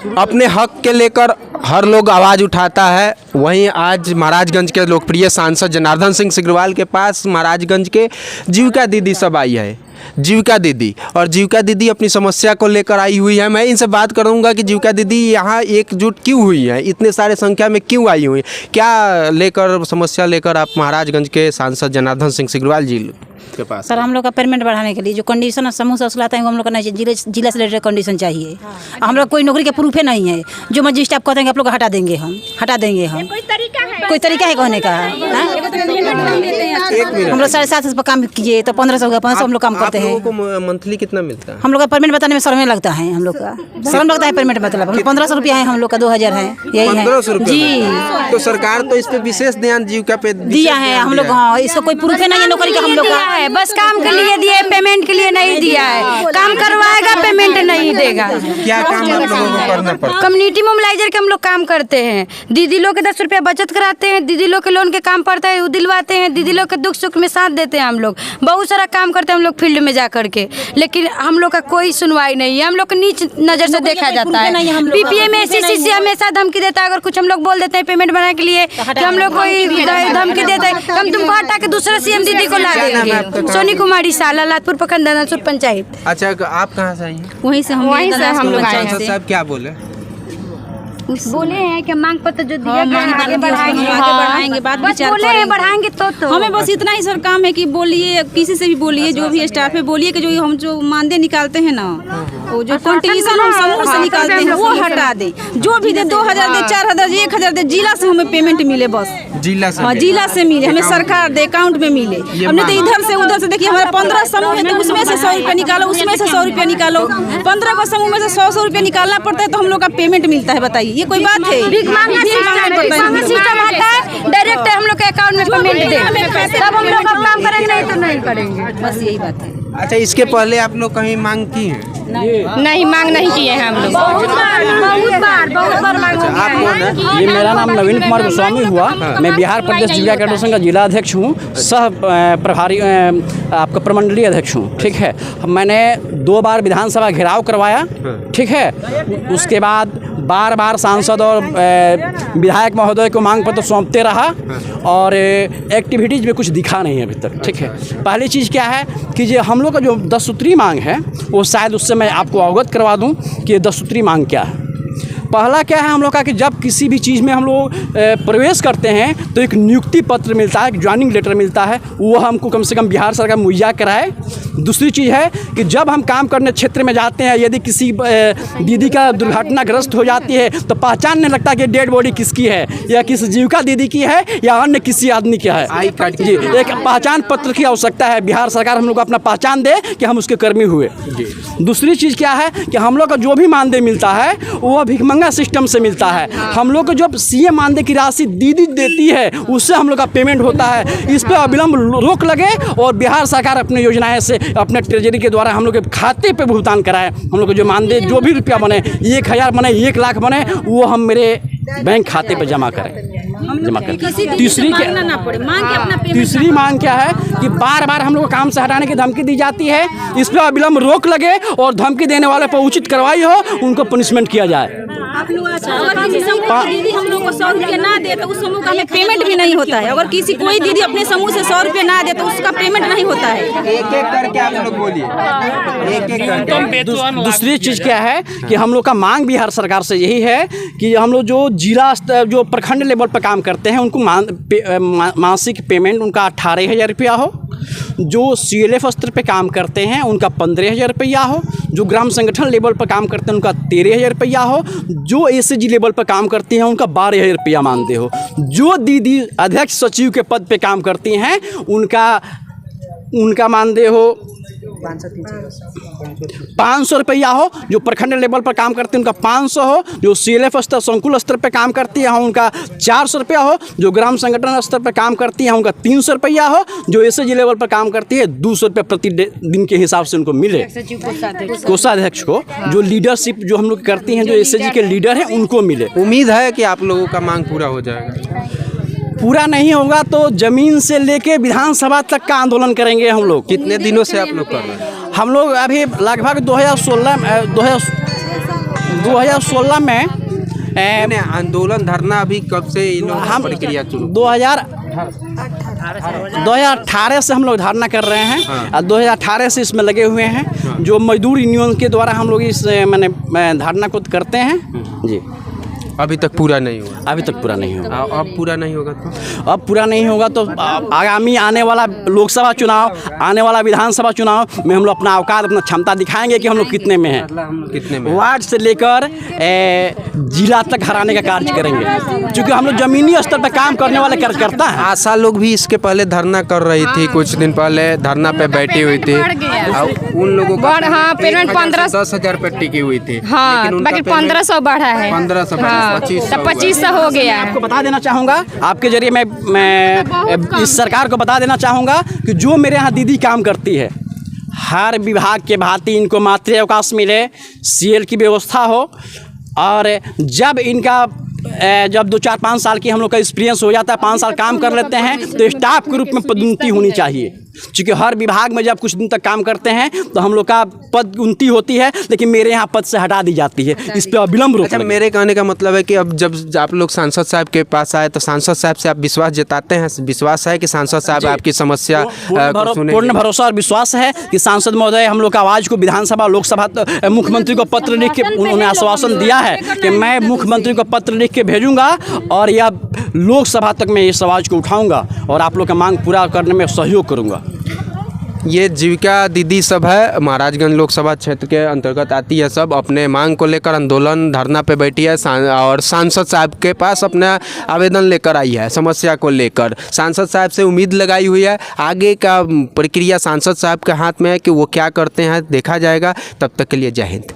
अपने हक के लेकर हर लोग आवाज़ उठाता है। वहीं आज महाराजगंज के लोकप्रिय सांसद जनार्दन सिंह सिग्रीवाल के पास महाराजगंज के जीविका दीदी सब आई है। जीविका दीदी और जीविका दीदी अपनी समस्या को लेकर आई हुई है। मैं इनसे बात करूंगा कि जीविका दीदी यहाँ एकजुट क्यों हुई है, इतने सारे संख्या में क्यों आई हुई, क्या लेकर समस्या लेकर आप महाराजगंज के सांसद जनार्दन सिंह सिग्रीवाल जी के पास? सर, हम लोग का पेमेंट बढ़ाने के लिए जो कंडीशन समूह से उछलाते हैं वो हम लोग का नहीं चाहिए, जिला से रिलेटेड कंडीशन चाहिए। हम लोग कोई नौकरी के प्रूफ नहीं है, जो मर्जी स्टाफ कहते हैं आप लोग हटा देंगे, हम हटा देंगे। हम कोई तरीका है कहने का? हम लोग 7.5 पर काम किए तो 1500 होगा, 1500 हम लोग काम करते हैं। आप लोगों को मंथली कितना मिलता है? हम लोग का पेमेंट बताने में समय लगता है, हम लोग का समय लगता है पेमेंट मतलब 1500 रुपया है, हम लोग का 2000 है, यही है 1500 जी। तो सरकार तो इस पे विशेष ध्यान जीविका पे दिया है हम लोग। हाँ, इसका कोई प्रूफ नहीं है नौकरी का, हम लोग का है बस काम के लिए दिए, पेमेंट के लिए नहीं दिया है। काम करवाएगा पेमेंट नहीं देगा। क्या काम आप लोगों को करना पड़ता है? कम्युनिटी मोबिलाइजर के हम लोग काम करते हैं। दीदी लोग के 10 रुपया बचत कराते हैं, दीदी लोग के लोन के काम पड़ता है वो दिलवाते हैं, दीदी लोग के दुख सुख में साथ देते हैं। हम लोग बहुत सारा काम करते हैं हम लोग फील्ड में जा करके, लेकिन हम लोग का कोई सुनवाई नहीं है। हम लोग को नीच नज़र से देखा जाता है। पीपीए में एससीसी हमेशा धमकी देता है। अगर कुछ हम लोग बोल देते हैं पेमेंट बनाने के लिए तो हम लोग कोई धमकी देता है, हम तुमको हटा के दूसरा सीएम दीदी को ला देंगे। सोनी कुमारी साला, लातपुर प्रखंड, दानापुर पंचायत। अच्छा, आप कहाँ से आई हैं? वहीं से हम लोग आए हैं। साहब क्या बोले? बोले हैं कि मांग पत्र जो दिया आगे बढ़ाएंगे, बात विचार बोले हैं बढ़ाएंगे तो हमें बस इतना ही सर काम है कि बोलिए, किसी से भी बोलिए, जो भी स्टाफ है बोलिए कि जो हम जो मानदेय निकालते हैं ना, वो जो कंट्रीब्यूशन हम समूह से निकालते हैं वो हटा दे। जो भी दे 2000 दे, 4000 दे, 1000 दे, जिला से हमें पेमेंट मिले बस। जिला से? हाँ, जिला से मिले, हमें सरकार दे, अकाउंट में मिले। हमने तो इधर से उधर से देखिए, हमारे 15 समूह है तो उसमें से 100 रुपया निकालो, उसमें से 100 रुपया निकालो। 15 को समूह में से 100 रुपया निकालना पड़ता है तो हम लोग का पेमेंट मिलता है। बताइए, ये कोई बात है? सिस्टम हटा है, डायरेक्ट हम लोग के अकाउंट में पेमेंट दे, तब हम लोग काम करेंगे, नहीं तो नहीं करेंगे। बस यही बात है। अच्छा, इसके पहले आप लोग कहीं मांग की है? नहीं, मांग नहीं किए हैं हम लोग। बहुत बार मांग अच्छा, आप कौन है? ये मेरा नाम नवीन कुमार गोस्वामी हुआ। मैं बिहार प्रदेश जीविका फेडरेशन का जिला अध्यक्ष हूँ, सह प्रभारी आपका प्रमंडलीय अध्यक्ष हूँ। ठीक है, मैंने 2 बार विधानसभा घेराव करवाया। ठीक है, उसके बाद बार सांसद और विधायक महोदय को मांग पत्र सौंपते रहा और एक्टिविटीज़ में कुछ दिखा नहीं है अभी तक। ठीक है, पहली चीज़ क्या है कि जो हम लोग का जो 10 सूत्री मांग है वो शायद उससे मैं आपको अवगत करवा दूं कि ये 10 सूत्री मांग क्या है। पहला क्या है हम लोग का कि जब किसी भी चीज़ में हम लोग प्रवेश करते हैं तो एक नियुक्ति पत्र मिलता है, एक ज्वाइनिंग लेटर मिलता है, वो हमको कम से कम बिहार सरकार मुहैया कराए। दूसरी चीज़ है कि जब हम काम करने क्षेत्र में जाते हैं, यदि किसी दीदी का दुर्घटनाग्रस्त हो जाती है तो पहचान नहीं लगता कि डेड बॉडी किसकी है, या किस जीविका दीदी की है या अन्य किसी आदमी की है। आई कार्ड जी, एक पहचान पत्र की आवश्यकता है। बिहार सरकार हम लोग को अपना पहचान दे कि हम उसके कर्मी हुए। दूसरी चीज़ क्या है कि हम लोग का जो भी मानदेय मिलता है वो भिखमंगा सिस्टम से मिलता है। हम लोग को जो सीएम मानदेय की राशि दीदी देती है उससे हम लोग का पेमेंट होता है। इस पर अविलंब रोक लगे और बिहार सरकार अपने योजनाएं से अपने ट्रेजरी के द्वारा हम लोग के खाते पे भुगतान कराए। हम लोग को जो मानदेय जो भी रुपया बने, 1000 बने, 1 लाख बने, वो हम मेरे बैंक खाते पे जमा करें। तीसरी मांग क्या है कि बार हम लोग को काम से हटाने की धमकी दी जाती है। इस पर अविलंब रोक लगे और धमकी देने वाले पर उचित कार्रवाई हो, उनको पनिशमेंट किया जाए। अगर किसी समूह की दीदी हम लोग को 100 रुपया ना दे तो उस समूह का हमें पेमेंट भी नहीं होता है। अगर किसी कोई दीदी अपने समूह से 100 रुपया ना दे तो उसका पेमेंट नहीं होता है। एक-एक करके आप लोग बोलिए, एक-एक करके। दूसरी चीज़ क्या है कि हम लोग का मांग बिहार सरकार से यही है कि हम लोग जो जिला स्तर, जो प्रखंड लेवल पर काम करते हैं उनको मासिक पेमेंट उनका 18,000 रुपया हो। जो CLF स्तर पे काम करते हैं उनका 15,000 रुपया हो। जो ग्राम संगठन लेवल पर काम करते हैं उनका 13,000 रुपया हो। जो ACG लेवल पर काम करती हैं उनका 12,000 रुपया मानदेय हो। जो दीदी अध्यक्ष सचिव के पद पे काम करती हैं उनका मानदेय हो 500 रुपया हो। जो प्रखंड लेवल पर काम करते हैं उनका 500 हो। जो CLF स्तर संकुल स्तर पर काम करती हैं उनका 400 रुपया हो। जो ग्राम संगठन स्तर पर काम करती हैं उनका 300 रुपया हो। जो ACG लेवल पर काम करती है 200 रुपया प्रति दिन के हिसाब से उनको मिले। कोषाध्यक्ष को जो लीडरशिप जो हम लोग करती हैं, जो ACG के लीडर हैं, उनको मिले। उम्मीद है कि आप लोगों का मांग पूरा हो जाएगा। पूरा नहीं होगा तो जमीन से लेके विधानसभा तक का आंदोलन करेंगे हम लोग। कितने दिनों से आप लोग कर रहे हैं? हम लोग अभी लगभग 2016 2016 में नहीं, आंदोलन धरना अभी कब से इन लोगों की प्रक्रिया शुरू? 2018 से हम लोग धरना कर रहे हैं और 2018 से इसमें लगे हुए हैं। जो मजदूर यूनियन के द्वारा हम लोग इस धरना को करते हैं जी। अभी तक पूरा नहीं हुआ? अभी तक पूरा नहीं हुआ। अब पूरा नहीं होगा तो? अब पूरा नहीं होगा तो आगामी आने वाला लोकसभा चुनाव, आने वाला विधानसभा चुनाव में हम लोग अपना औकात, अपना क्षमता दिखाएंगे कि हम लोग कितने में हैं। कितने में? वार्ड से लेकर जिला तक हराने का कार्य करेंगे, क्योंकि हम लोग जमीनी स्तर पर काम करने वाले कार्यकर्ता हैं। आशा लोग भी इसके पहले धरना कर रही थी, कुछ दिन पहले धरना पे बैठी हुई थी। उन लोगों का पेमेंट 10,000 पे टिकी हुई थी। हाँ, बाकी 1500 बढ़ा है। 1500 2500 हो गया है। आपको बता देना चाहूँगा, आपके जरिए मैं इस सरकार को बता देना चाहूँगा कि जो मेरे यहाँ दीदी काम करती है, हर विभाग के भांति इनको मातृ अवकाश मिले, सीएल की व्यवस्था हो, और जब इनका जब 2-4-5 साल की हम लोग का एक्सपीरियंस हो जाता है, 5 साल काम कर लेते हैं, तो स्टाफ के रूप में पदोन्नति होनी चाहिए। क्योंकि हर विभाग में जब कुछ दिन तक काम करते हैं तो हम लोग का पद उन्नति होती है, लेकिन मेरे यहाँ पद से हटा दी जाती है। इस पर अविलंब रोक। अच्छा, मेरे कहने का मतलब है कि अब जब आप लोग सांसद साहब के पास आए तो सांसद साहब से आप विश्वास जताते हैं? विश्वास है कि सांसद साहब आपकी समस्या पूर्ण भरोसा और विश्वास है कि सांसद महोदय हम लोग का आवाज़ को विधानसभा, लोकसभा, मुख्यमंत्री को पत्र लिख के उन्होंने आश्वासन दिया है कि मैं मुख्यमंत्री को पत्र लिख के भेजूंगा और यह लोकसभा तक मैं इस आवाज़ को उठाऊंगा और आप लोग का मांग पूरा करने में सहयोग करूंगा। ये जीविका दीदी सब है, महाराजगंज लोकसभा क्षेत्र के अंतर्गत आती है। सब अपने मांग को लेकर आंदोलन धरना पे बैठी है और सांसद साहब के पास अपना आवेदन लेकर आई है समस्या को लेकर। सांसद साहब से उम्मीद लगाई हुई है, आगे का प्रक्रिया सांसद साहब के हाथ में है कि वो क्या करते हैं देखा जाएगा। तब तक के लिए जय हिंद।